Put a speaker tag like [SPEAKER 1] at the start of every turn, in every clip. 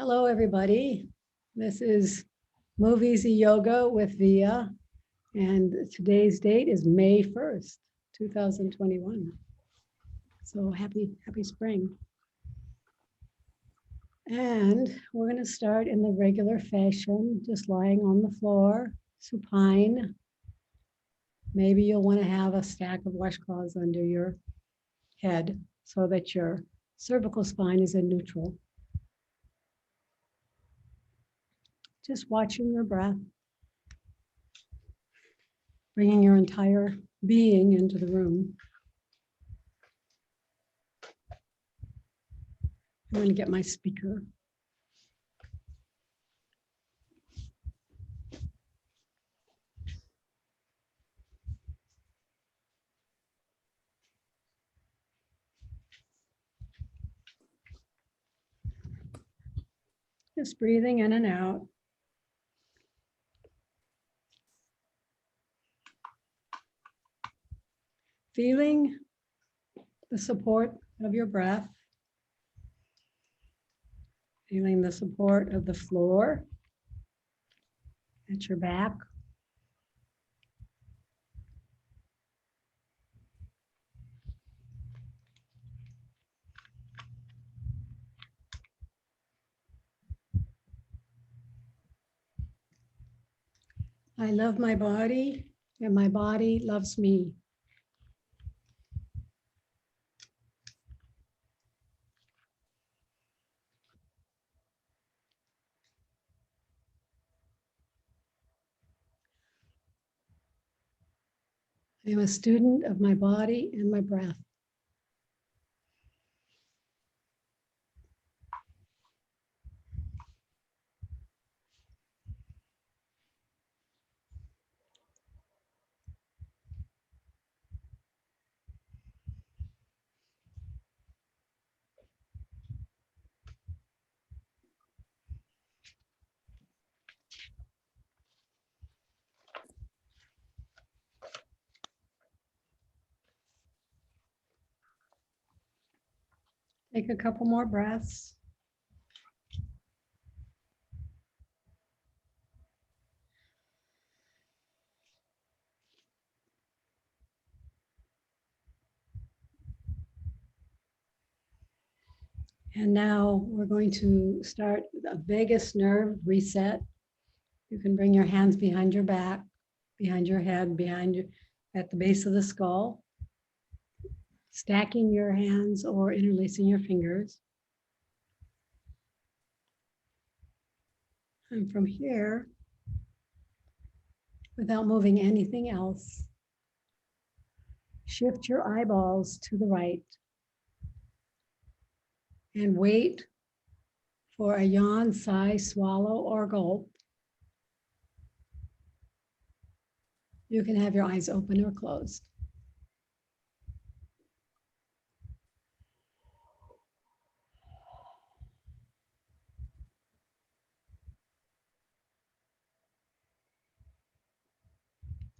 [SPEAKER 1] Hello, everybody. This is MoveEasy Yoga with Via, and today's date is May 1st, 2021. So happy spring. And we're going to start in the regular fashion, just lying on the floor, supine. Maybe you'll want to have a stack of washcloths under your head so that your cervical spine is in neutral. Just watching your breath, bringing your entire being into the room. I'm going to get my speaker. Just breathing in and out. Feeling the support of your breath. Feeling the support of the floor at your back. I love my body, and my body loves me. I am a student of my body and my breath. Take a couple more breaths. And now we're going to start a vagus nerve reset. You can bring your hands behind your back, behind your head, at the base of the skull, stacking your hands or interlacing your fingers. And from here, without moving anything else, shift your eyeballs to the right and wait for a yawn, sigh, swallow, or gulp. You can have your eyes open or closed.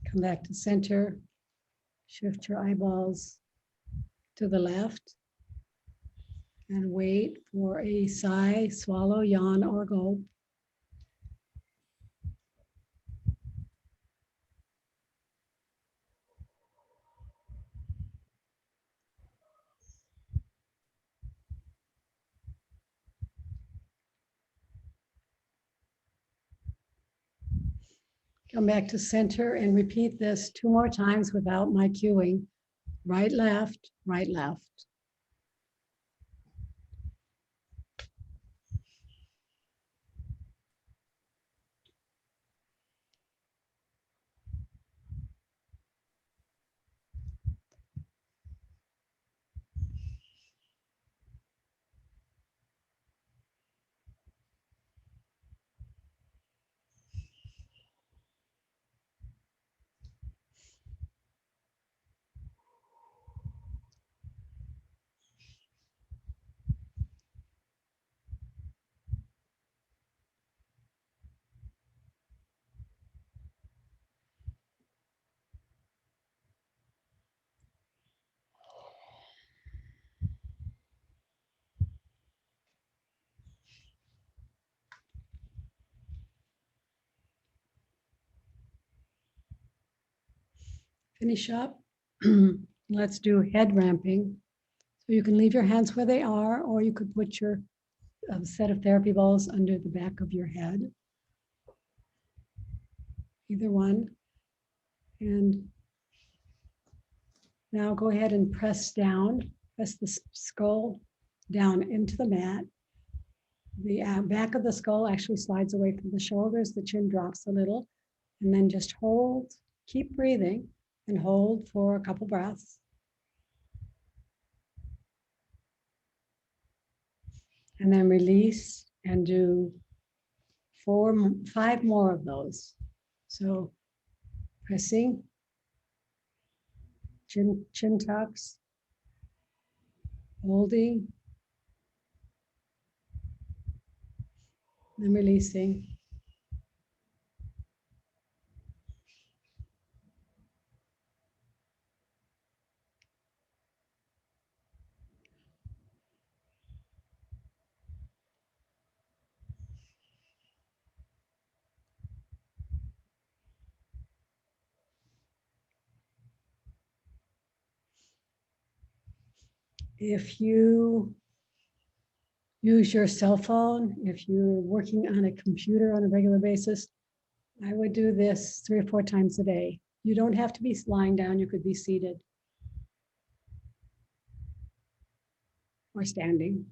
[SPEAKER 1] Come back to center. Shift your eyeballs to the left and wait for a sigh, swallow, yawn, or gulp. Come back to center and repeat this 2 more times without my cueing. Right, left, right, left. Finish up. Let's do head ramping. So you can leave your hands where they are, or you could put your set of therapy balls under the back of your head. Either one. And now go ahead and press down, press the skull down into the mat. The back of the skull actually slides away from the shoulders, the chin drops a little, and then just hold, keep breathing, and hold for a couple breaths. And then release and do 5 more of those. So pressing, chin tucks, holding, and releasing. If you use your cell phone, if you're working on a computer on a regular basis, I would do this 3 or 4 times a day. You don't have to be lying down, you could be seated or standing.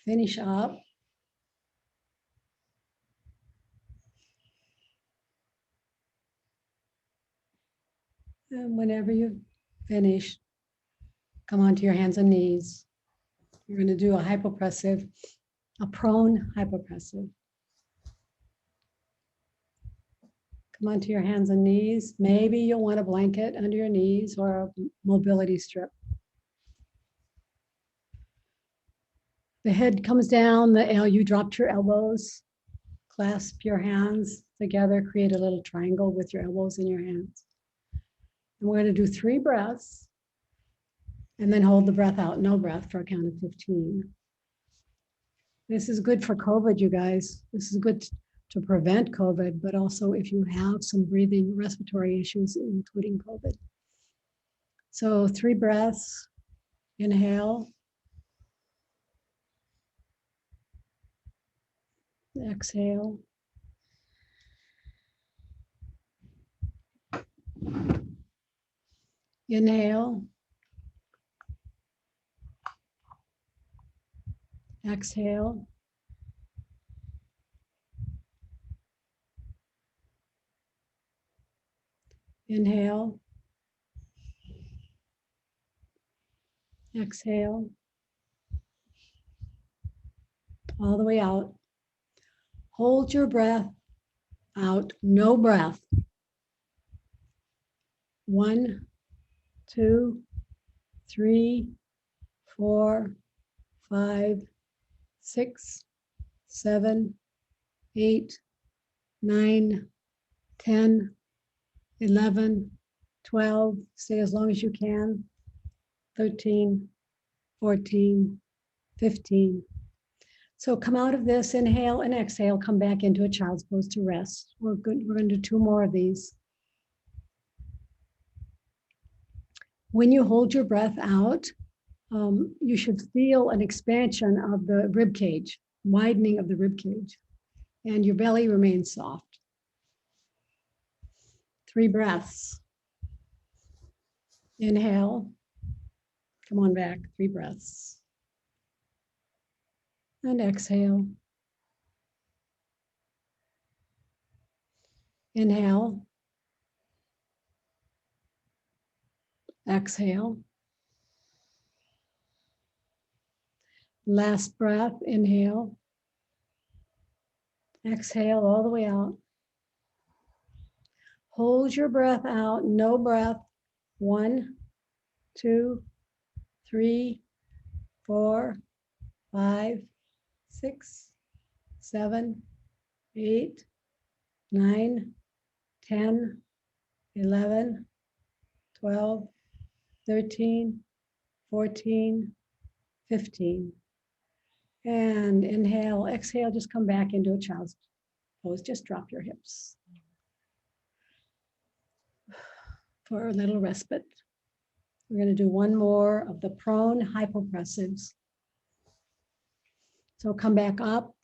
[SPEAKER 1] Finish up. And whenever you finish, come onto your hands and knees. You're going to do a hypopressive, a prone hypopressive. Come onto your hands and knees. Maybe you'll want a blanket under your knees or a mobility strip. The head comes down, you dropped your elbows, clasp your hands together, create a little triangle with your elbows in your hands. And we're going to do 3 breaths and then hold the breath out, no breath for a count of 15. This is good for COVID, you guys. This is good to prevent COVID, but also if you have some breathing respiratory issues, including COVID. So 3 breaths, inhale, exhale, inhale, exhale, inhale, exhale, all the way out. Hold your breath out, no breath. 1, 2, 3, 4, 5, 6, 7, 8, 9, 10, 11, 12, stay as long as you can, 13, 14, 15. So come out of this, inhale and exhale, come back into a child's pose to rest. We're going to do 2 more of these. When you hold your breath out, you should feel an expansion of the rib cage, widening of the rib cage, and your belly remains soft. 3 breaths. Inhale. Come on back, 3 breaths. And exhale. Inhale. Exhale. Last breath, inhale. Exhale all the way out. Hold your breath out, no breath. 1, 2, 3, 4, 5, 6, 7, 8, 9, 10, 11, 12, 13, 14, 15. And inhale, exhale, just come back into a child's pose. Just drop your hips for a little respite. We're going to do one more of the prone hypopressives. So come back up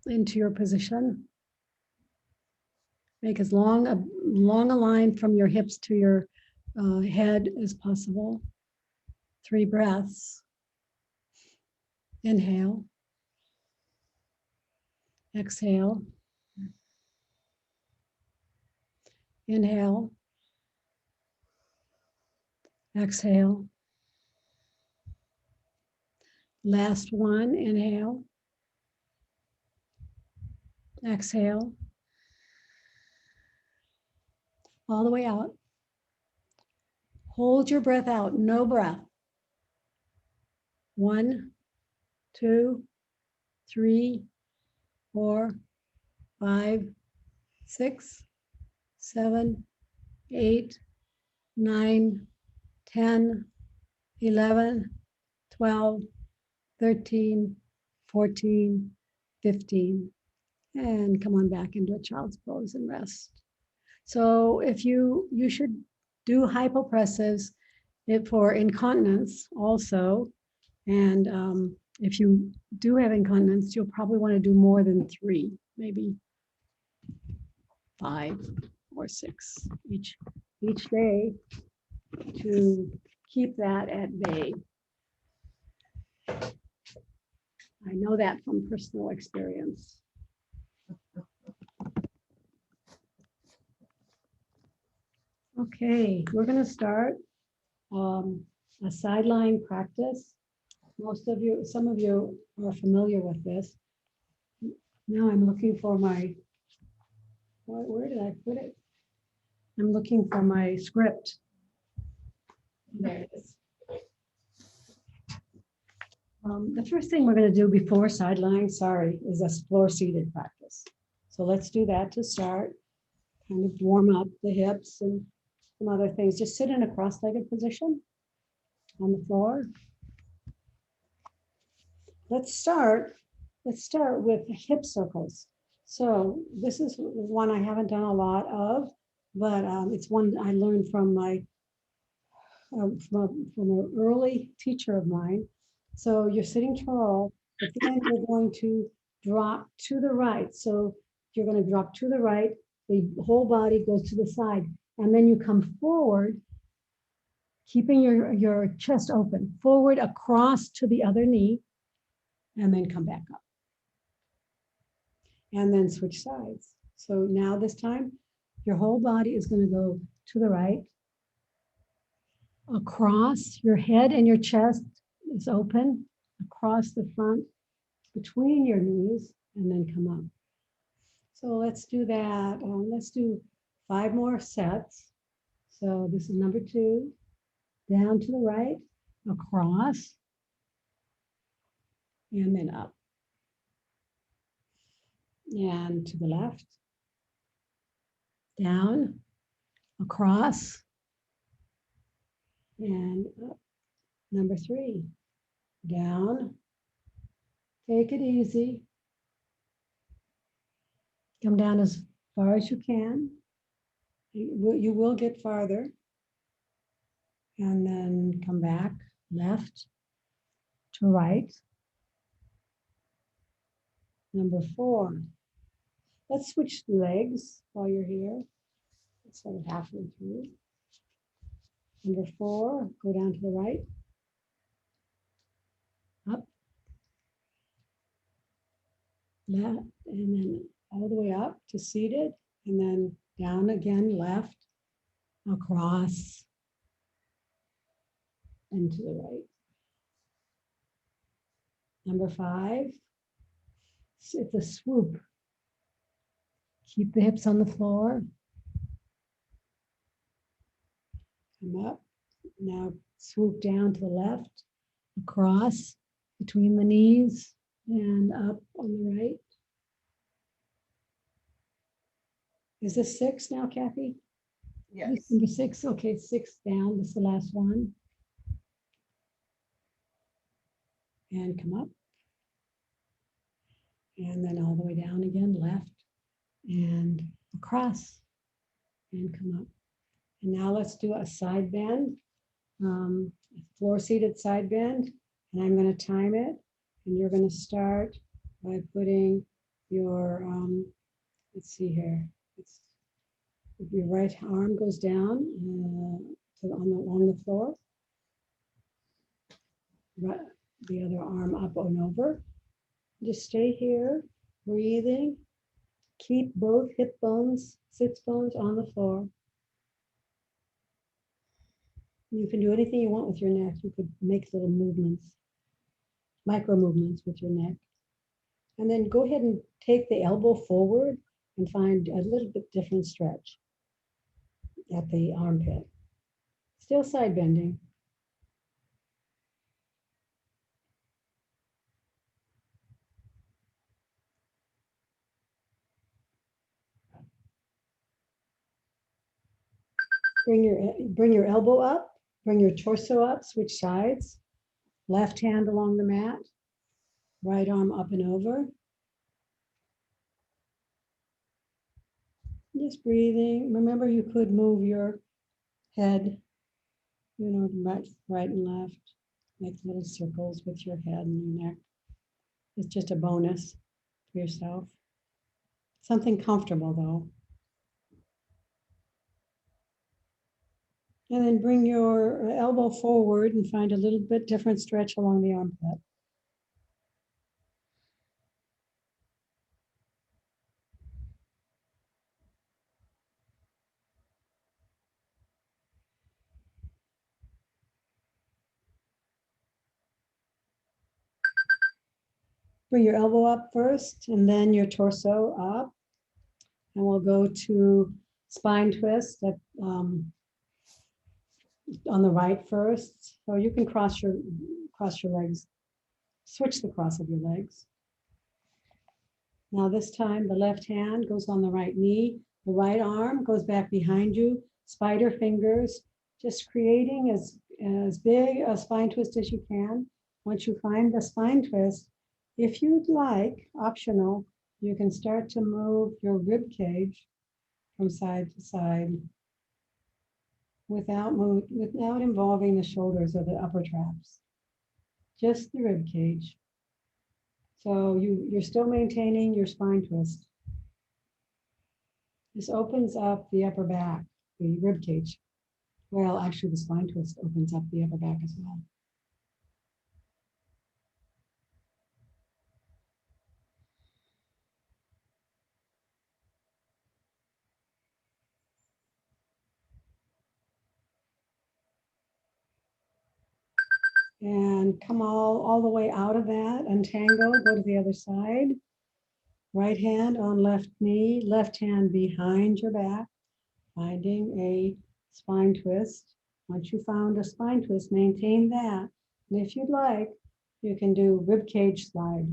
[SPEAKER 1] into your position. Make as long a line from your hips to your head as possible. 3 breaths. Inhale. Exhale. Inhale. Exhale. Last one, inhale. Exhale. All the way out. Hold your breath out, no breath. 1, 2, 3, 4, 5, 6, 7, 8, 9, 10, 11, 12, 13, 14, 15. And come on back into a child's pose and rest. So if you should do hypopressives for incontinence also. And if you do have incontinence, you'll probably want to do more than 3, maybe 5 or 6 each day to keep that at bay. I know that from personal experience. Okay, we're going to start a sideline practice. Some of you are familiar with this. Now I'm looking for my, where did I put it? I'm looking for my script. There it is. The first thing we're going to do before sideline, is a floor seated practice. So let's do that to start. Kind of warm up the hips and some other things. Just sit in a cross-legged position on the floor. Let's start with hip circles. So this is one I haven't done a lot of, but it's one I learned from my from an early teacher of mine. So you're sitting tall, but then you're going to drop to the right. So you're going to drop to the right, the whole body goes to the side, and then you come forward, keeping your chest open, forward across to the other knee, and then come back up. And then switch sides. So now this time, your whole body is going to go to the right, across your head and your chest is open, across the front, between your knees, and then come up. So let's do that. Let's do 5 more sets. So this is number 2, down to the right, across, and then up. And to the left, down, across, and up. Number 3, down, take it easy. Come down as far as you can. You will get farther. And then come back, left to right. Number 4, let's switch legs while you're here. Let's start halfway through. Number 4, go down to the right, up, left, and then all the way up to seated, and then down again, left, across, and to the right. Number 5, it's a swoop. Keep the hips on the floor. Come up. Now swoop down to the left, across, between the knees, and up on the right. Is this 6 now, Kathy?
[SPEAKER 2] Yes.
[SPEAKER 1] This number 6, okay, 6 down, this is the last one. And come up. And then all the way down again, left and across and come up. And now let's do a side bend, floor seated side bend. And I'm going to time it. And you're going to start by putting your, let's see here. Your right arm goes down along the floor. Right, the other arm up and over. Just stay here, breathing. Keep both hip bones, sits bones on the floor. You can do anything you want with your neck. You could make little movements, micro movements with your neck. And then go ahead and take the elbow forward and find a little bit different stretch at the armpit. Still side bending. Bring your elbow up, bring your torso up, switch sides. Left hand along the mat, right arm up and over. Just breathing. Remember, you could move your head, right and left. Make little circles with your head and your neck. It's just a bonus for yourself. Something comfortable though. And then bring your elbow forward and find a little bit different stretch along the armpit. Bring your elbow up first and then your torso up. And we'll go to spine twist at, on the right first. So you can cross your legs, switch the cross of your legs. Now this time the left hand goes on the right knee, the right arm goes back behind you, spider fingers, just creating as big a spine twist as you can. Once you find the spine twist, if you'd like, optional, you can start to move your rib cage from side to side without involving the shoulders or the upper traps, just the rib cage. So you're still maintaining your spine twist. This opens up the upper back, the rib cage. Well, actually the spine twist opens up the upper back as well. And come all the way out of that, untangle, go to the other side. Right hand on left knee, left hand behind your back, finding a spine twist. Once you found a spine twist, maintain that. And if you'd like, you can do rib cage slide.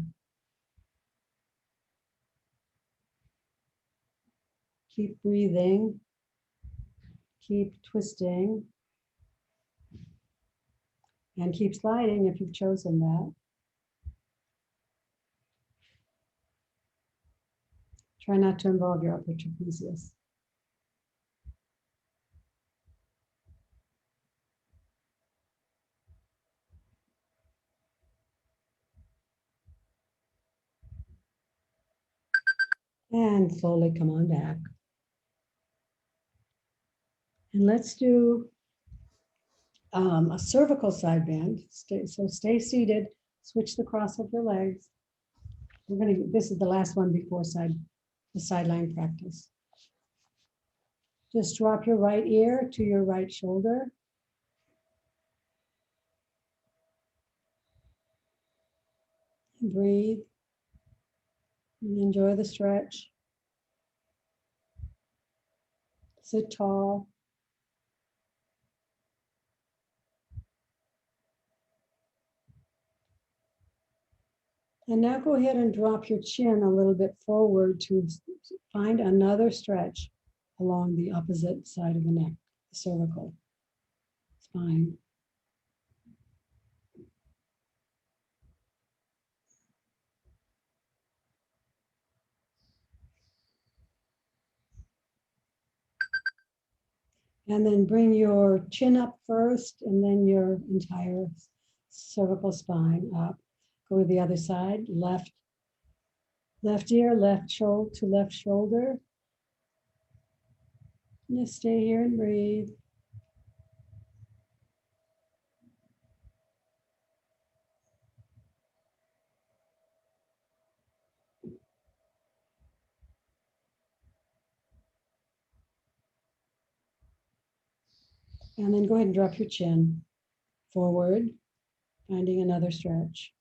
[SPEAKER 1] Keep breathing, keep twisting, and keep sliding if you've chosen that. Try not to involve your upper trapezius. And slowly come on back. And let's do a cervical side bend. Stay seated, switch the cross of your legs. This is the last one before the sideline practice. Just drop your right ear to your right shoulder. Breathe. And enjoy the stretch. Sit tall. And now go ahead and drop your chin a little bit forward to find another stretch. along the opposite side of the neck, the cervical spine. And then bring your chin up first and then your entire cervical spine up. Go to the other side, left ear, left shoulder to left shoulder. Just stay here and breathe. And then go ahead and drop your chin forward, finding another stretch.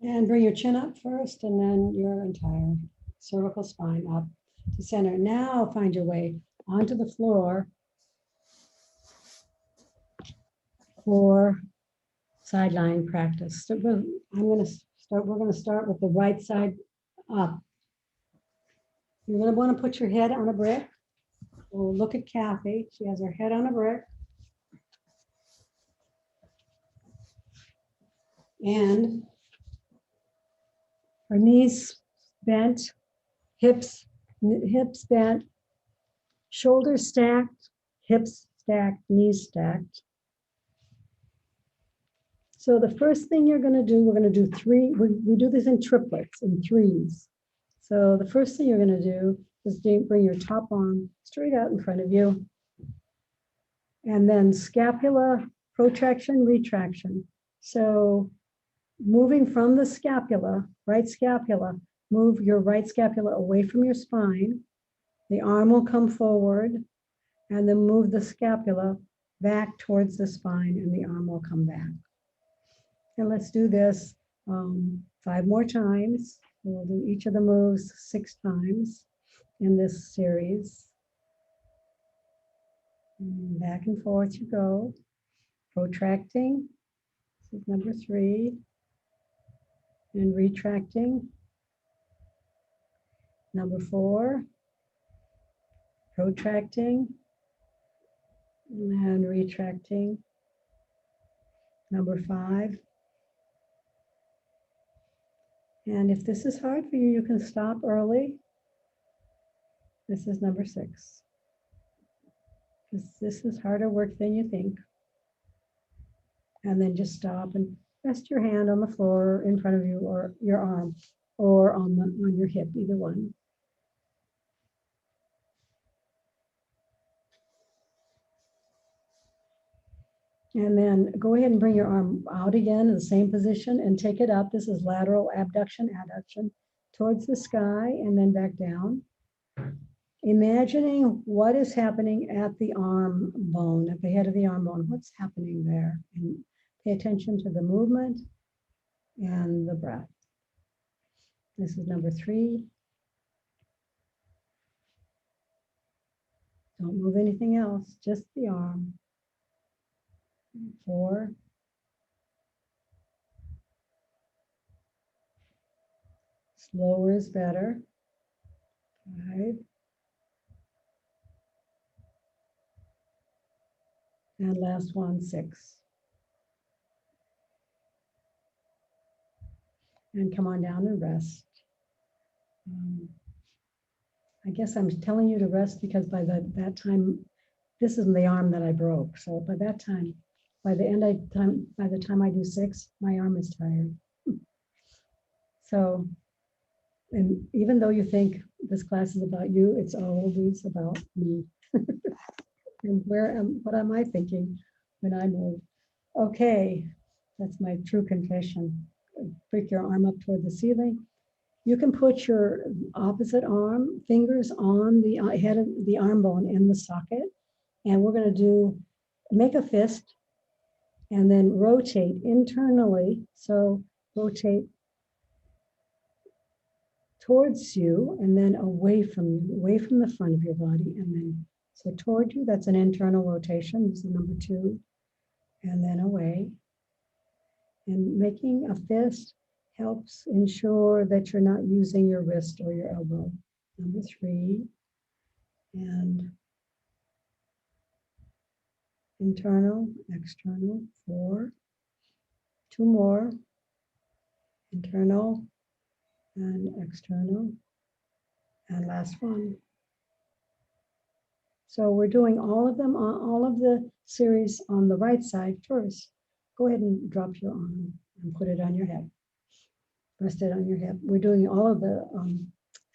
[SPEAKER 1] And bring your chin up first and then your entire cervical spine up to center. Now find your way onto the floor for sideline practice. So we're going to start with the right side up. You're going to want to put your head on a brick. We'll look at Kathy. She has her head on a brick. And her knees bent, hips bent, shoulders stacked, hips stacked, knees stacked. So the first thing you're going to do, we're going to do three, we do this in triplets, in threes. So the first thing you're going to do is bring your top arm straight out in front of you. And then scapula, protraction, retraction. So moving from the scapula, right scapula, move your right scapula away from your spine. The arm will come forward and then move the scapula back towards the spine and the arm will come back. And let's do this 5 more times. We'll do each of the moves 6 times in this series. And back and forth you go. Protracting, this is number 3. And retracting, number 4. Protracting and retracting, number 5. And if this is hard for you, you can stop early. This is number 6. This is harder work than you think. And then just stop and rest your hand on the floor in front of you or your arm or on your hip, either one. And then go ahead and bring your arm out again in the same position and take it up. This is lateral abduction, adduction towards the sky and then back down. Imagining what is happening at the arm bone, at the head of the arm bone, what's happening there. And pay attention to the movement and the breath. This is number 3. Don't move anything else, just the arm. 4. Slower is better. 5. And last one, 6. And come on down and rest. I guess I'm telling you to rest because by that time, this is the arm that I broke. So by that time, by the time I do 6, my arm is tired. So, and even though you think this class is about you, it's always about me. And what am I thinking when I move? Okay, that's my true confession. Break your arm up toward the ceiling. You can put your opposite arm, fingers on the head of the arm bone in the socket. And we're going to make a fist and then rotate internally. So rotate towards you and then away from you, away from the front of your body. And then, so toward you, that's an internal rotation. This is number 2. And then away. And making a fist helps ensure that you're not using your wrist or your elbow. Number 3. And internal, external, 4. 2 more. Internal and external. And last one. So we're doing all of them, all of the series on the right side first. Go ahead and drop your arm and put it on your hip. Rest it on your hip. We're doing all of the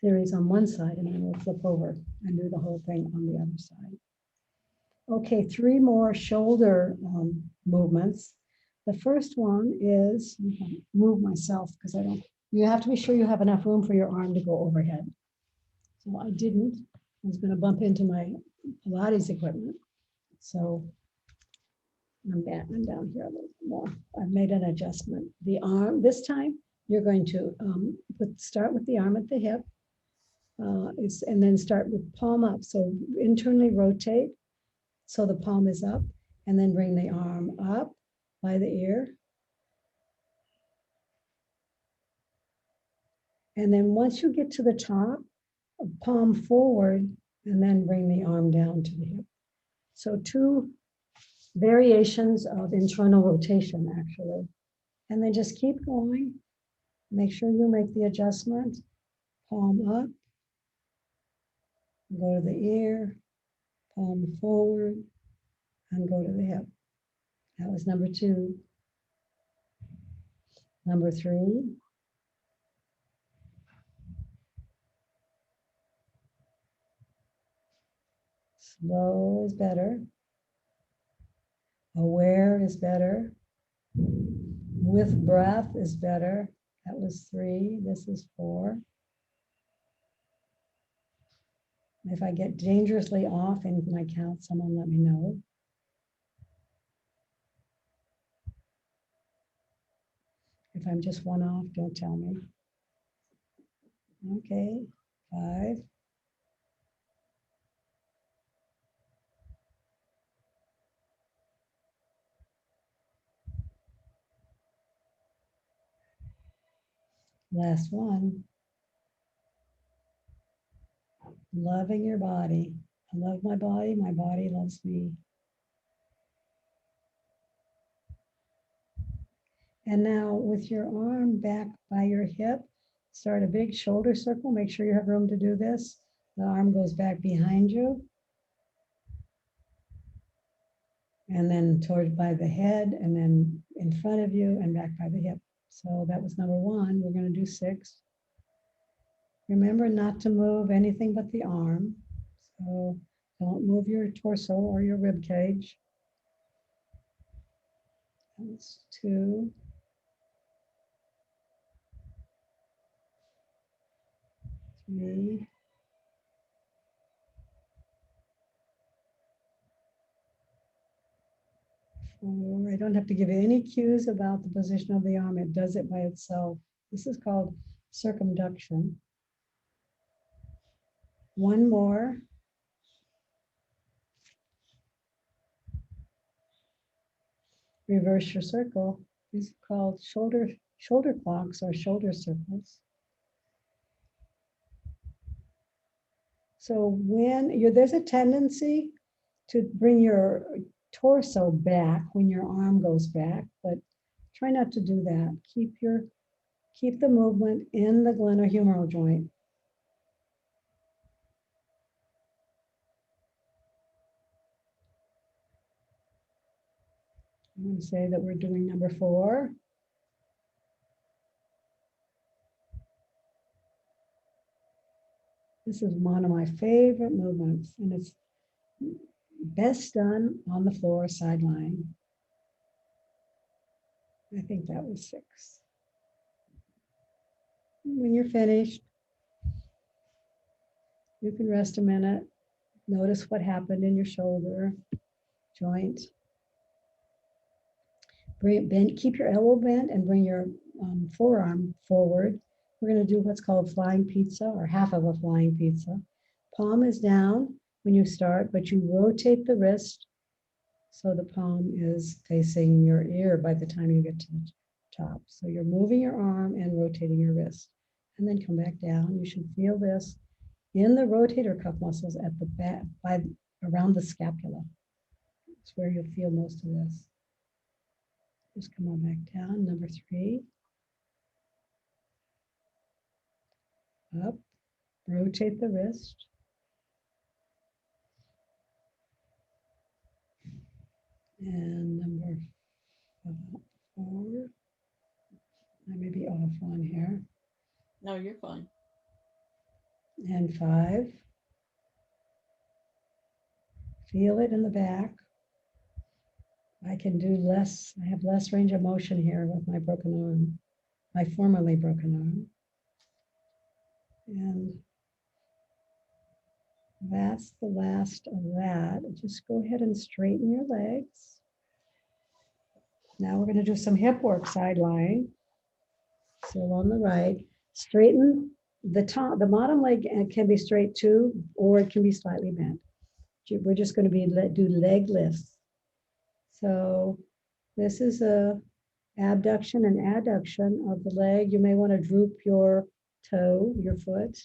[SPEAKER 1] series on one side, and then we'll flip over and do the whole thing on the other side. Okay, 3 more shoulder movements. The first one is, move myself because I don't, you have to be sure you have enough room for your arm to go overhead. So I didn't. I was going to bump into my Pilates equipment. So I'm down here a little more. I've made an adjustment. The arm, this time, you're going to start with the arm at the hip, and then start with palm up. So internally rotate so the palm is up, and then bring the arm up by the ear. And then once you get to the top, palm forward, and then bring the arm down to the hip. So 2 variations of internal rotation, actually. And then just keep going. Make sure you make the adjustment. Palm up, go to the ear, palm forward, and go to the hip. That was number 2. Number 3. Slow is better. Aware is better. With breath is better. That was 3. This is 4. If I get dangerously off in my count, someone let me know. If I'm just 1 off, don't tell me. Okay, 5. Last one. Loving your body. I love my body loves me. And now with your arm back by your hip, start a big shoulder circle. Make sure you have room to do this. The arm goes back behind you. And then toward by the head, and then in front of you and back by the hip. So that was number 1. We're going to do 6. Remember not to move anything but the arm. So don't move your torso or your rib cage. That's 2. 3. 4. I don't have to give you any cues about the position of the arm. It does it by itself. This is called circumduction. 1 more. Reverse your circle. These are called shoulder clocks or shoulder circles. So when there's a tendency to bring your torso back when your arm goes back, but try not to do that. Keep the movement in the glenohumeral joint. I'm going to say that we're doing number 4. This is one of my favorite movements, and it's best done on the floor side lying. I think that was 6. When you're finished, you can rest a minute. Notice what happened in your shoulder joint. Keep your elbow bent and bring your forearm forward. We're going to do what's called flying pizza, or half of a flying pizza. Palm is down when you start, but you rotate the wrist so the palm is facing your ear by the time you get to the top. So you're moving your arm and rotating your wrist. And then come back down. You should feel this in the rotator cuff muscles at the back, around the scapula. It's where you'll feel most of this. Just come on back down. Number 3. Up. Rotate the wrist. And number 4. I may be off on here.
[SPEAKER 2] No, you're fine.
[SPEAKER 1] And 5. Feel it in the back. I can do less. I have less range of motion here with my broken arm, my formerly broken arm. And that's the last of that. Just go ahead and straighten your legs. Now we're going to do some hip work, side lying. So on the right, straighten the top, the bottom leg can be straight too, or it can be slightly bent. We're just going to do leg lifts. So this is a abduction and adduction of the leg. You may want to droop your toe, your foot,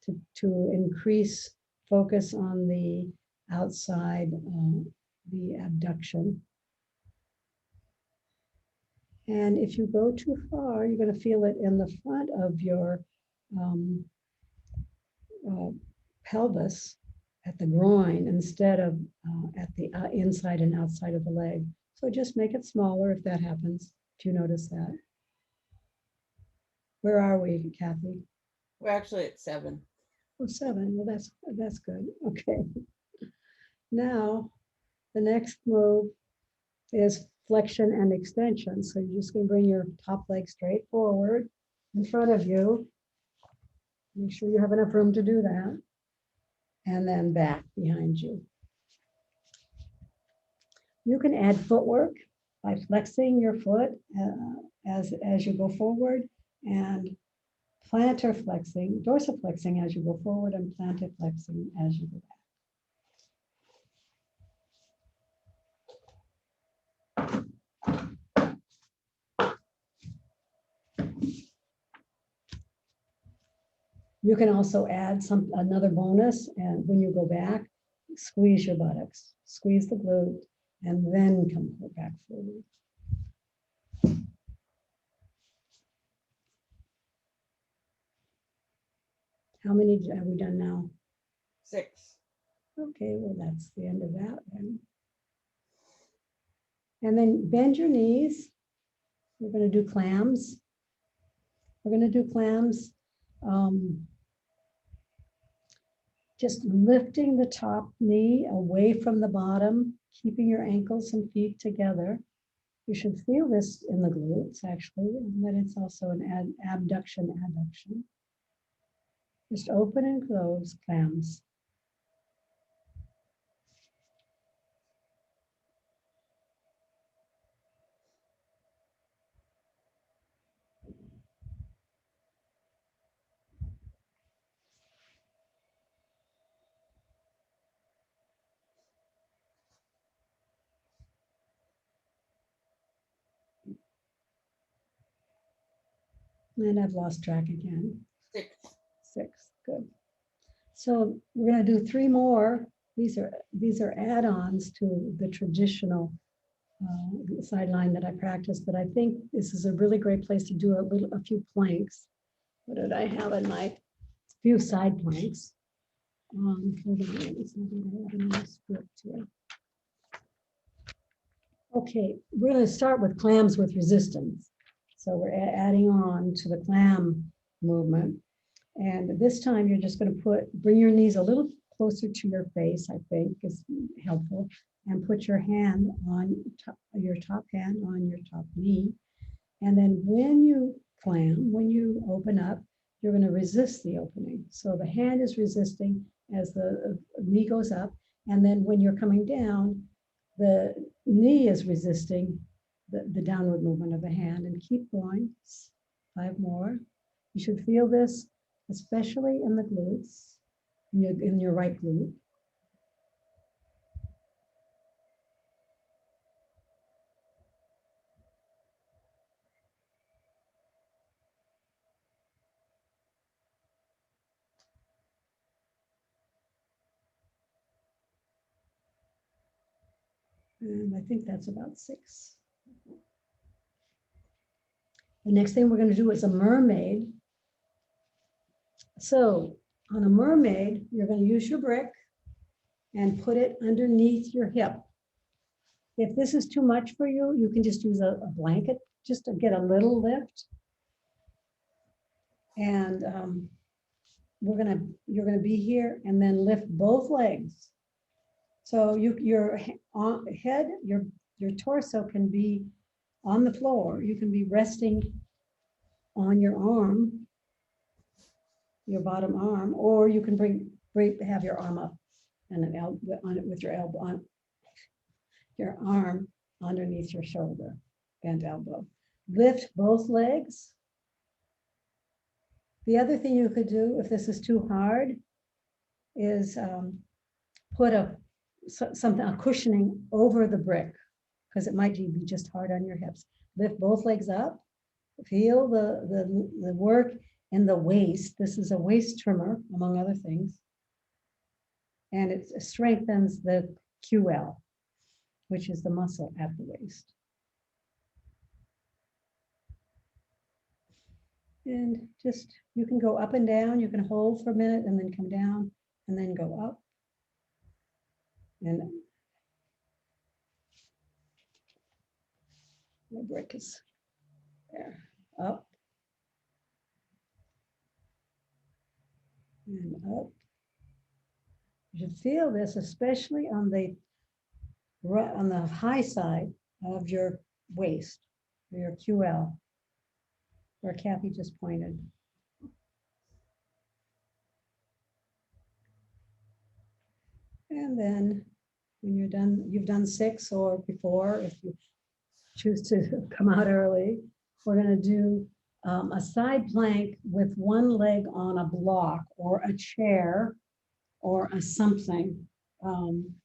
[SPEAKER 1] to increase focus on the outside, the abduction. And if you go too far, you're going to feel it in the front of your pelvis at the groin instead of at the inside and outside of the leg. So just make it smaller if that happens, if you notice that. Where are we, Kathy?
[SPEAKER 2] We're actually at 7.
[SPEAKER 1] Oh, 7. Well, that's good. Okay. Now, the next move is flexion and extension. So you're just going to bring your top leg straight forward in front of you. Make sure you have enough room to do that. And then back behind you. You can add footwork by flexing your foot as you go forward, and plantar flexing, dorsiflexing as you go forward, and plantar flexing as you go back. You can also add another bonus, and when you go back, squeeze your buttocks, squeeze the glute, and then come back forward. How many have we done now?
[SPEAKER 2] 6.
[SPEAKER 1] Okay, well, that's the end of that then. And then bend your knees. We're going to do clams. We're going to do clams. Just lifting the top knee away from the bottom, keeping your ankles and feet together. You should feel this in the glutes, actually, and then it's also an abduction, adduction. Just open and close clams. And I've lost track again.
[SPEAKER 2] 6.
[SPEAKER 1] 6, good. So we're going to do 3 more. These are add-ons to the traditional sideline that I practice, but I think this is a really great place to do a few planks. What did I have in my few side planks? Hold on, here. Okay, we're going to start with clams with resistance. So we're adding on to the clam movement. And this time you're just going to bring your knees a little closer to your face, I think is helpful, and put your hand on your top hand on your top knee. And then when you clam, when you open up, you're going to resist the opening. So the hand is resisting as the knee goes up. And then when you're coming down, the knee is resisting the downward movement of the hand. And keep going. 5 more. You should feel this, especially in the glutes, in your right glute. And I think that's about 6. The next thing we're going to do is a mermaid. So on a mermaid, you're going to use your brick and put it underneath your hip. If this is too much for you, you can just use a blanket just to get a little lift. And you're gonna be here and then lift both legs. So your head, your torso can be on the floor. You can be resting on your arm, your bottom arm, or you can have your arm up and an elbow on it with your elbow on your arm underneath your shoulder, bent elbow. Lift both legs. The other thing you could do, if this is too hard, is put a cushioning over the brick, because it might be just hard on your hips. Lift both legs up. Feel the work in the waist. This is a waist trimmer, among other things. And it strengthens the QL, which is the muscle at the waist. And just, you can go up and down. You can hold for a minute and then come down and then go up. And my brick is there, up and up. You should feel this, especially on the high side of your waist, your QL, where Kathy just pointed. And then when you're done, you've done 6 or before, if you choose to come out early, we're going to do a side plank with one leg on a block or a chair or a something. I'm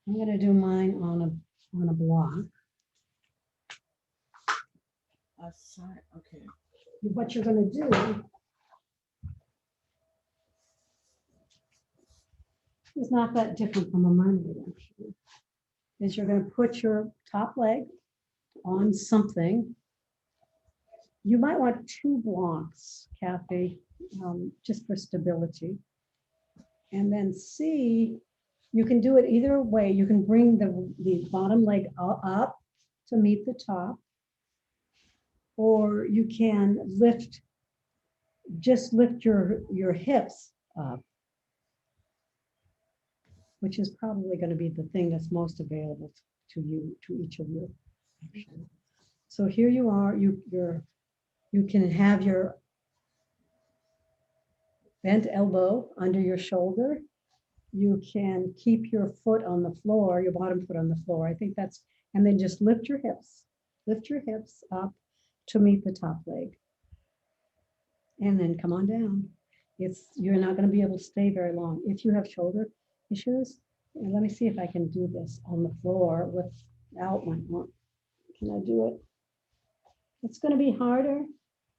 [SPEAKER 1] going to do mine on a block.
[SPEAKER 2] A side, okay.
[SPEAKER 1] What you're going to do is not that different from a mermaid, actually. Is you're going to put your top leg on something. You might want 2 blocks, Kathy, just for stability. And then see, you can do it either way. You can bring the bottom leg up to meet the top, or you can just lift your hips up, which is probably going to be the thing that's most available to you, to each of you. Actually. So here you are, you can have your bent elbow under your shoulder. You can keep your foot on the floor, your bottom foot on the floor. I think that's, and then just lift your hips up to meet the top leg. And then come on down. You're not going to be able to stay very long. If you have shoulder issues, and let me see if I can do this on the floor without my arm. Can I do it? It's going to be harder.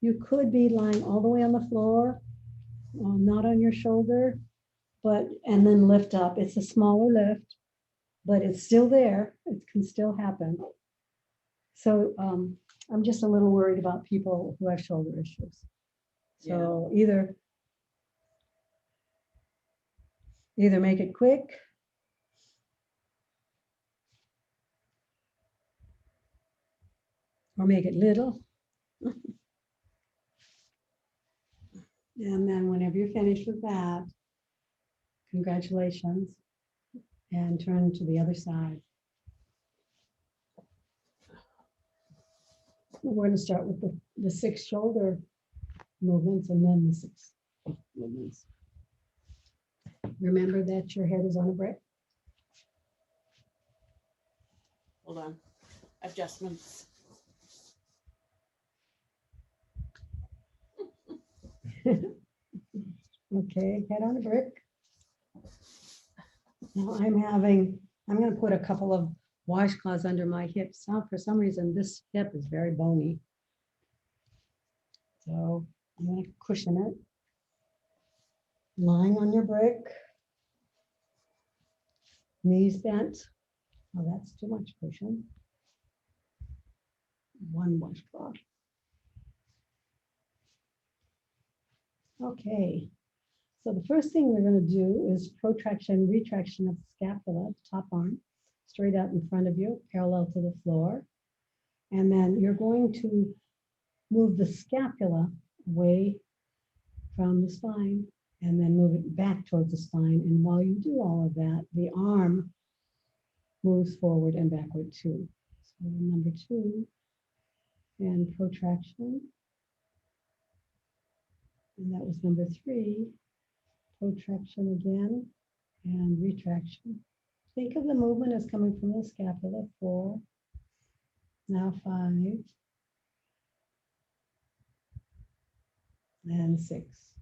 [SPEAKER 1] You could be lying all the way on the floor, not on your shoulder, and then lift up. It's a smaller lift, but it's still there. It can still happen. So I'm just a little worried about people who have shoulder issues. So either make it quick or make it little. And then whenever you're finished with that, congratulations, and turn to the other side. We're going to start with the 6 shoulder movements and then the 6 movements. Remember that your head is on a brick.
[SPEAKER 2] Hold on. Adjustments.
[SPEAKER 1] Okay, head on a brick. Now I'm going to put a couple of washcloths under my hips. Now, for some reason, this hip is very bony. So I'm going to cushion it. Lying on your brick. Knees bent. Oh, that's too much cushion. One washcloth. Okay. So the first thing we're going to do is protraction, retraction of the scapula, the top arm, straight out in front of you, parallel to the floor. And then you're going to move the scapula away from the spine and then move it back towards the spine. And while you do all of that, the arm moves forward and backward too. So number 2, and protraction. And that was number 3, protraction again, and retraction. Think of the movement as coming from the scapula, 4, now 5, and 6.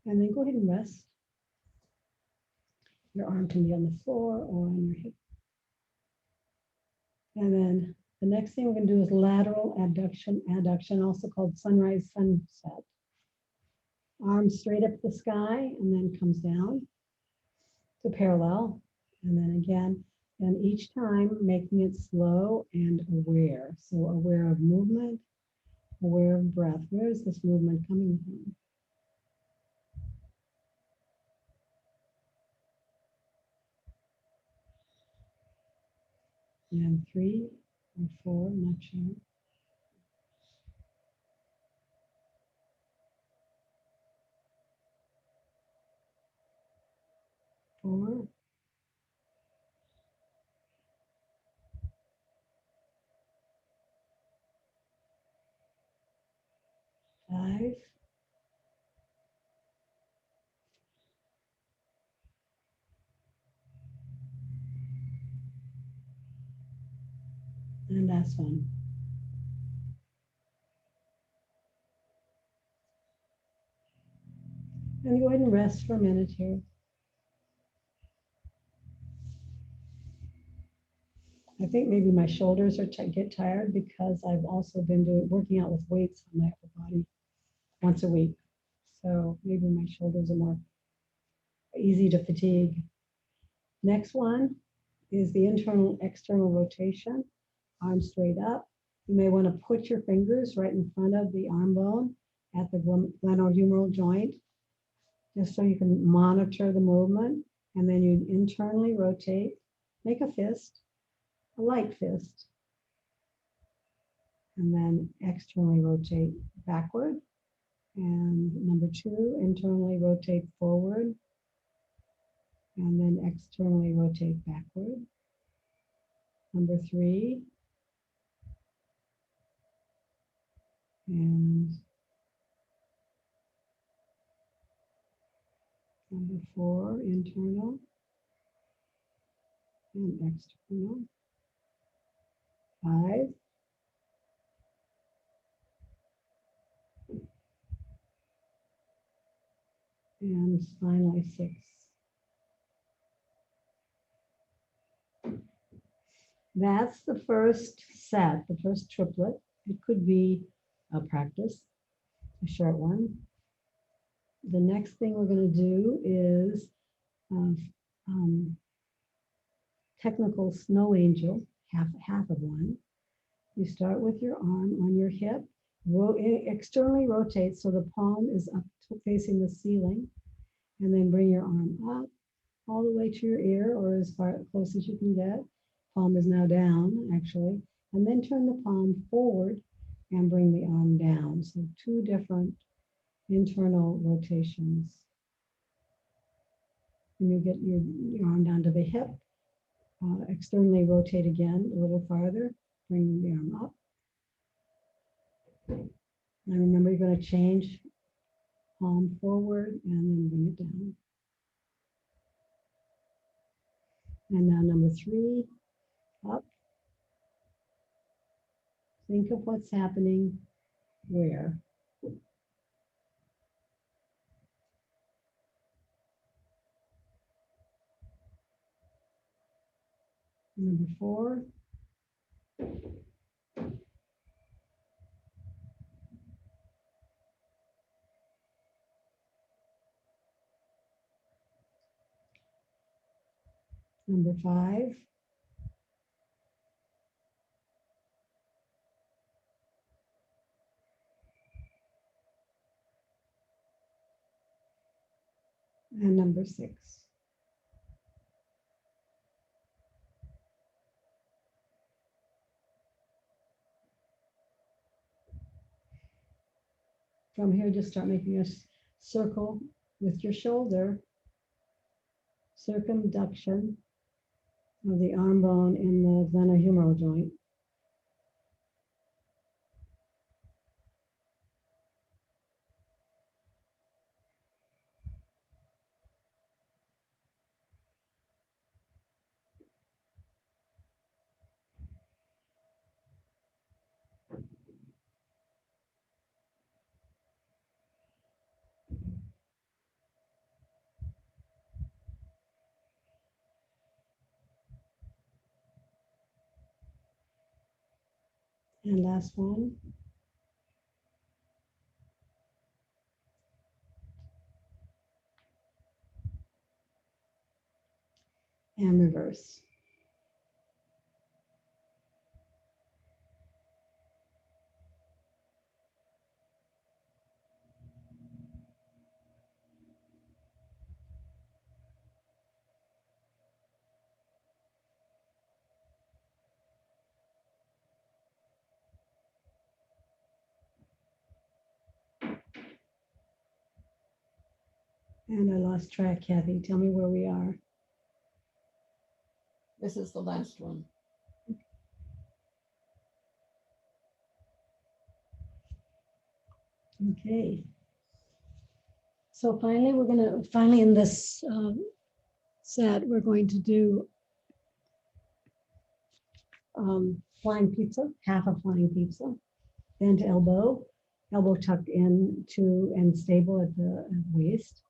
[SPEAKER 1] And then go ahead and rest. Your arm can be on the floor or on your hip. And then the next thing we're going to do is lateral adduction, also called sunrise, sunset. Arm straight up the sky and then comes down to parallel. And then again, and each time making it slow and aware. So aware of movement, aware of breath. Where is this movement coming from? And 3 or 4, not sure. 4. Five. And last one. And go ahead and rest for a minute here. I think maybe my shoulders get tired because I've also been working out with weights on my upper body once a week. So maybe my shoulders are more easy to fatigue. Next one is the internal external rotation. Arm straight up. You may want to put your fingers right in front of the arm bone at the glenohumeral joint, just so you can monitor the movement. And then you internally rotate, make a fist, a light fist, and then externally rotate backward. And number 2, internally rotate forward, and then externally rotate backward. Number 3, and number 4, internal and external. 5, and finally 6. That's the first set, the first triplet. It could be a practice, a short one. The next thing we're going to do is technical snow angel, half of one. You start with your arm on your hip, externally rotate so the palm is up facing the ceiling, and then bring your arm up all the way to your ear or as close as you can get. Palm is now down, actually, and then turn the palm forward and bring the arm down. So 2 different internal rotations. When you get your arm down to the hip, externally rotate again a little farther, bring the arm up. And remember, you're going to change palm forward and then bring it down. And now number 3, up. Think of what's happening where. Number 4. Number 5. And number 6. From here, just start making a circle with your shoulder, circumduction of the arm bone in the glenohumeral joint. And last one. And reverse. And I lost track, Kathy. Tell me where we are.
[SPEAKER 2] This is the last one.
[SPEAKER 1] Okay. So finally in this set, we're going to do flying pizza, half a flying pizza, bent elbow, elbow tucked in to and stable at the waist,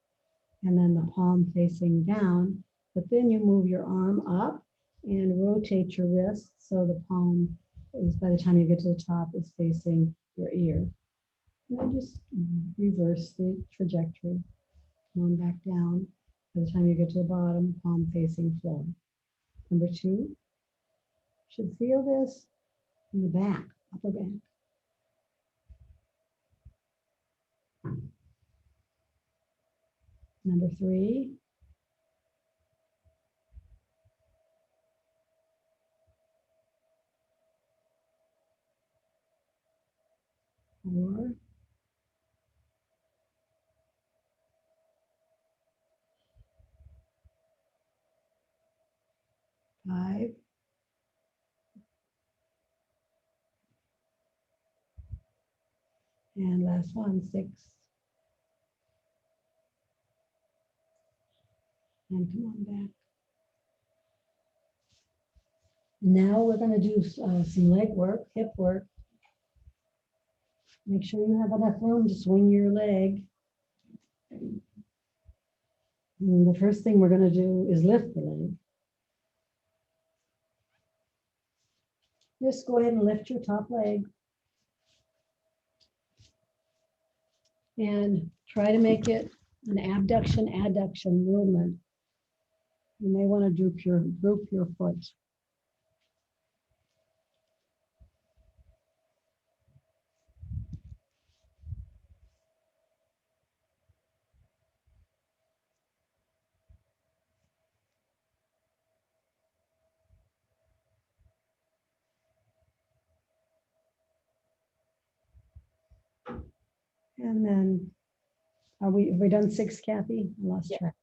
[SPEAKER 1] and then the palm facing down. But then you move your arm up and rotate your wrist so the palm is, by the time you get to the top, is facing your ear. And then just reverse the trajectory. Come on back down. By the time you get to the bottom, palm facing floor. Number 2, should feel this in the back, upper back. Number 3, 4, 5, and last one, 6. And come on back. Now we're going to do some leg work, hip work. Make sure you have enough room to swing your leg. And the first thing we're going to do is lift the leg. Just go ahead and lift your top leg. And try to make it an abduction, adduction movement. You may want to droop your foot. And then, have we done 6, Kathy? I lost track.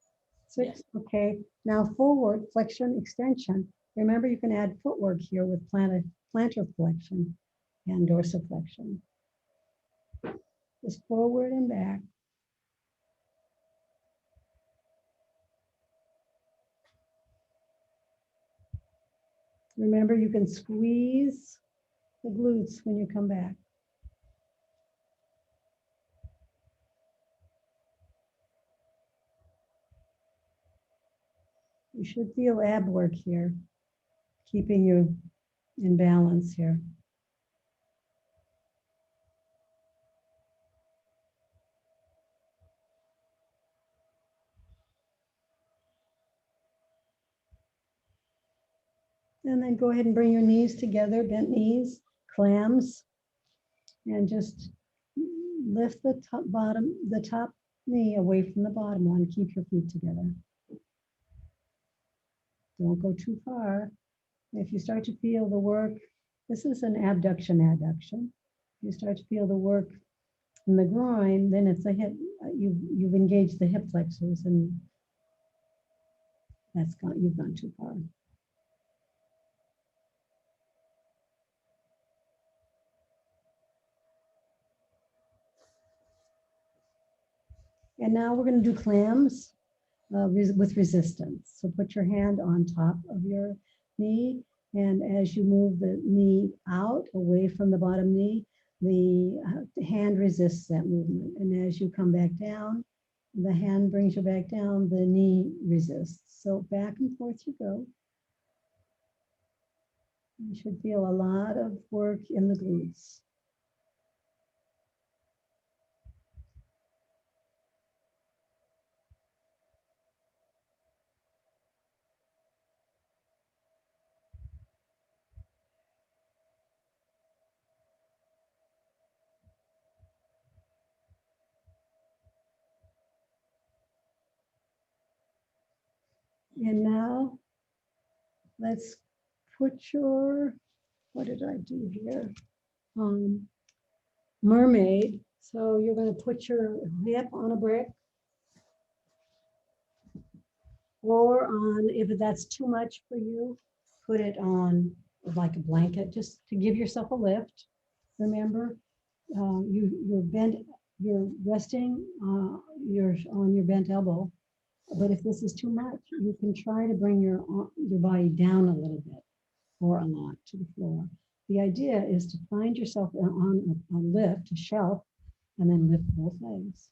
[SPEAKER 1] 6, okay. Now forward, flexion, extension. Remember, you can add footwork here with plantar flexion and dorsiflexion. Just forward and back. Remember, you can squeeze the glutes when you come back. You should feel ab work here, keeping you in balance here. And then go ahead and bring your knees together, bent knees, clams, and just lift the top knee away from the bottom one. Keep your feet together. Don't go too far. If you start to feel the work, this is an abduction adduction. If you start to feel the work in the groin, then it's a hip. You've engaged the hip flexors, and you've gone too far. And now we're going to do clams with resistance. So put your hand on top of your knee, and as you move the knee out away from the bottom knee, the hand resists that movement. And as you come back down, the hand brings you back down, the knee resists. So back and forth you go. You should feel a lot of work in the glutes. And now let's put your, what did I do here? Mermaid. So you're going to put your hip on a brick, or on, if that's too much for you, put it on like a blanket, just to give yourself a lift. Remember, you're resting, you're on your bent elbow. But if this is too much, you can try to bring your body down a little bit or a lot to the floor. The idea is to find yourself on a lift, a shelf, and then lift both legs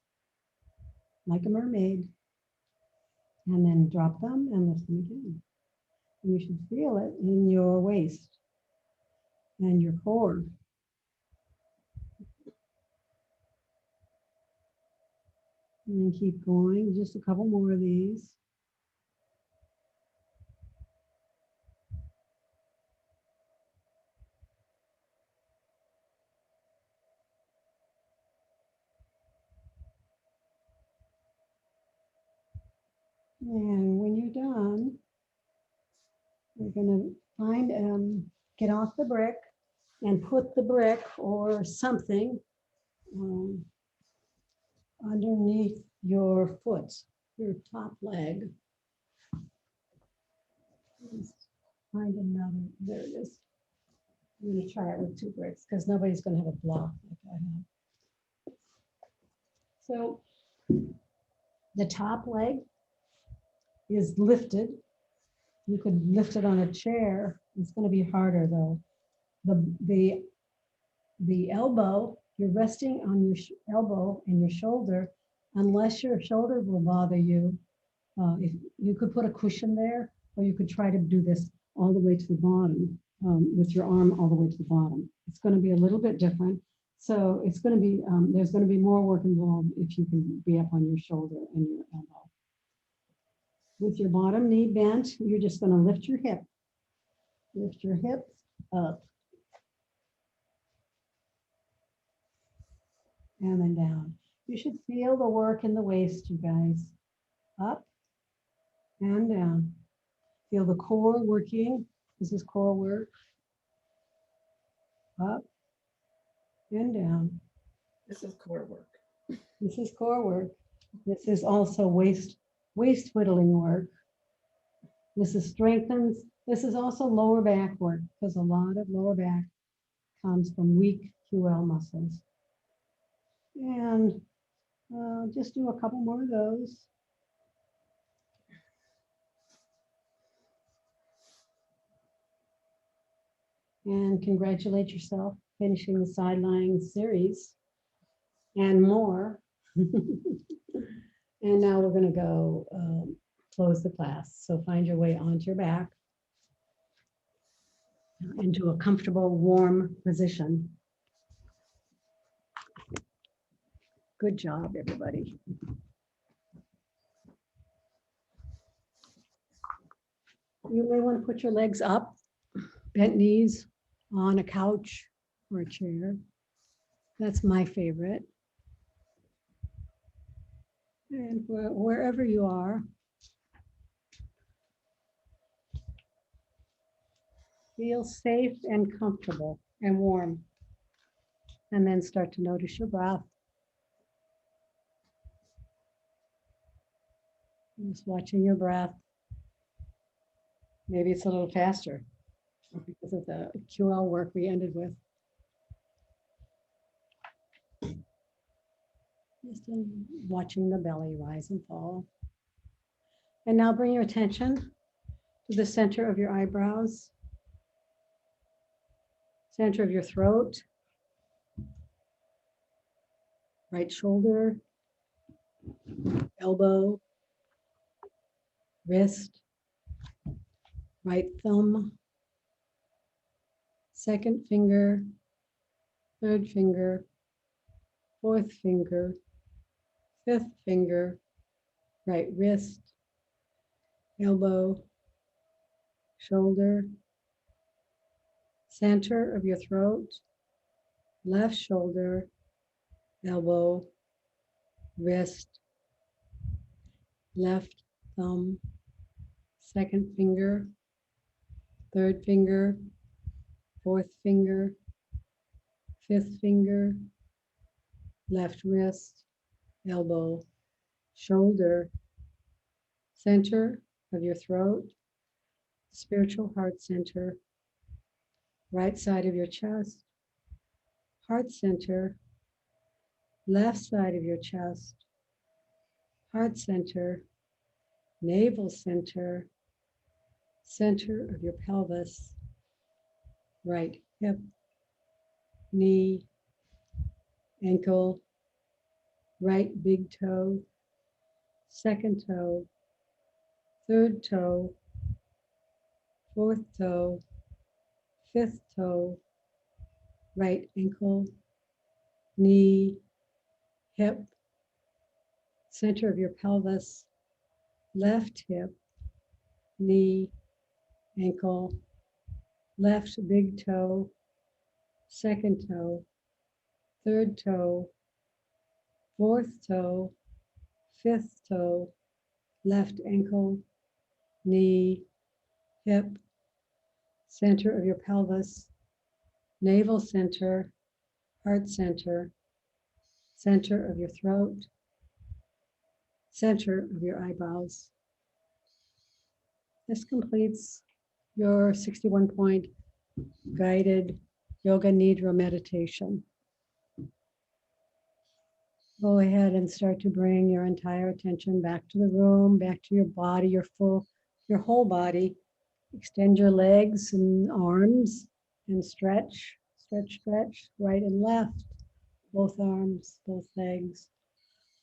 [SPEAKER 1] like a mermaid, and then drop them and lift them again. And you should feel it in your waist and your core. And then keep going, just a couple more of these. And when you're done, you're going to get off the brick and put the brick or something underneath your foot, your top leg. Just find another, there it is. I'm going to try it with 2 bricks because nobody's going to have a block like I have. So the top leg is lifted. You could lift it on a chair. It's going to be harder though. The elbow, you're resting on your elbow and your shoulder, unless your shoulder will bother you. If you could put a cushion there, or you could try to do this all the way to the bottom, with your arm all the way to the bottom. It's going to be a little bit different. So it's going to be, there's going to be more work involved if you can be up on your shoulder and your elbow. With your bottom knee bent, you're just going to lift your hip. Lift your hips up. And then down. You should feel the work in the waist, you guys. Up and down. Feel the core working. This is core work. Up and down.
[SPEAKER 2] This is core work.
[SPEAKER 1] This is core work. This is also waist whittling work. This is strengthens. This is also lower back work, because a lot of lower back comes from weak QL muscles. And just do a couple more of those. And congratulate yourself finishing the Sideline series and more. And now we're going to go close the class. So find your way onto your back into a comfortable, warm position. Good job, everybody. You may want to put your legs up, bent knees on a couch or a chair. That's my favorite. And wherever you are, feel safe and comfortable and warm. And then start to notice your breath. Just watching your breath. Maybe it's a little faster because of the QL work we ended with. Just watching the belly rise and fall. And now bring your attention to the center of your eyebrows, center of your throat, right shoulder, elbow, wrist, right thumb, second finger, third finger, fourth finger, fifth finger, right wrist, elbow, shoulder, center of your throat, left shoulder, elbow, wrist, left thumb, second finger, third finger, fourth finger, fifth finger, left wrist, elbow, shoulder, center of your throat, spiritual heart center, right side of your chest, heart center, left side of your chest, heart center, navel center, center of your pelvis, right hip, knee, ankle, right big toe, second toe, third toe, fourth toe, fifth toe, right ankle, knee, hip, center of your pelvis, left hip, knee, ankle, left big toe, second toe, third toe, fourth toe, fifth toe, left ankle, knee, hip, center of your pelvis, navel center, heart center, center of your throat, center of your eyebrows. This completes your 61-point guided Yoga Nidra meditation. Go ahead and start to bring your entire attention back to the room, back to your body, your whole body. Extend your legs and arms and stretch, right and left, both arms, both legs.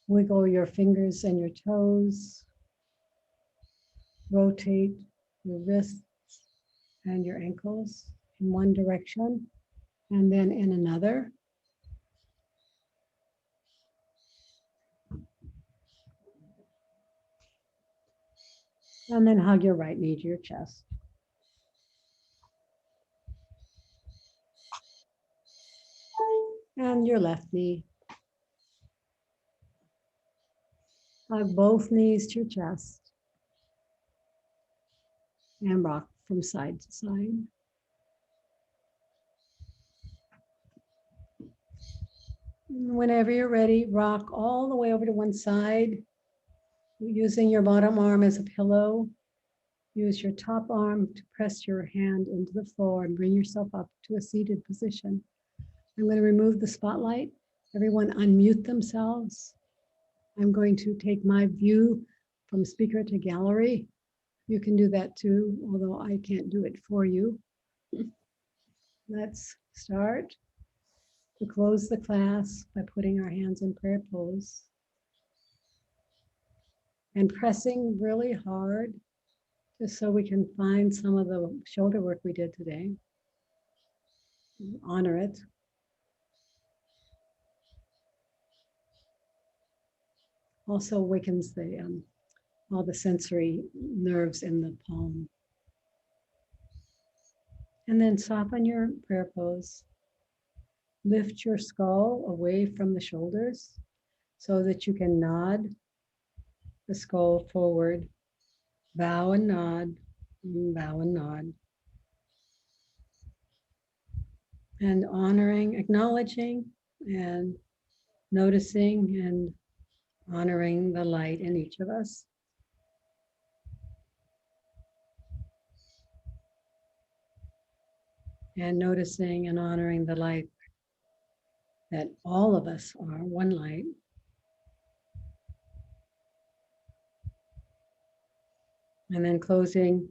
[SPEAKER 1] Wiggle your fingers and your toes. Rotate your wrists and your ankles in one direction and then in another. And then hug your right knee to your chest. And your left knee. Hug both knees to your chest. And rock from side to side. Whenever you're ready, rock all the way over to one side, using your bottom arm as a pillow. Use your top arm to press your hand into the floor and bring yourself up to a seated position. I'm going to remove the spotlight. Everyone unmute themselves. I'm going to take my view from speaker to gallery. You can do that too, although I can't do it for you. let's start to close the class by putting our hands in prayer pose and pressing really hard just so we can find some of the shoulder work we did today. Honor it. Also awakens the all the sensory nerves in the palm. And then soften your prayer pose. Lift your skull away from the shoulders so that you can nod the skull forward. Bow and nod, bow and nod. And honoring, acknowledging, and noticing and honoring the light in each of us. And noticing and honoring the light that all of us are one light. And then closing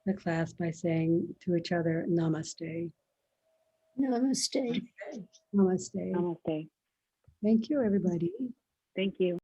[SPEAKER 1] the class by saying to each other, Namaste.
[SPEAKER 3] Namaste.
[SPEAKER 1] Namaste.
[SPEAKER 4] Namaste.
[SPEAKER 1] Thank you, everybody.
[SPEAKER 4] Thank you.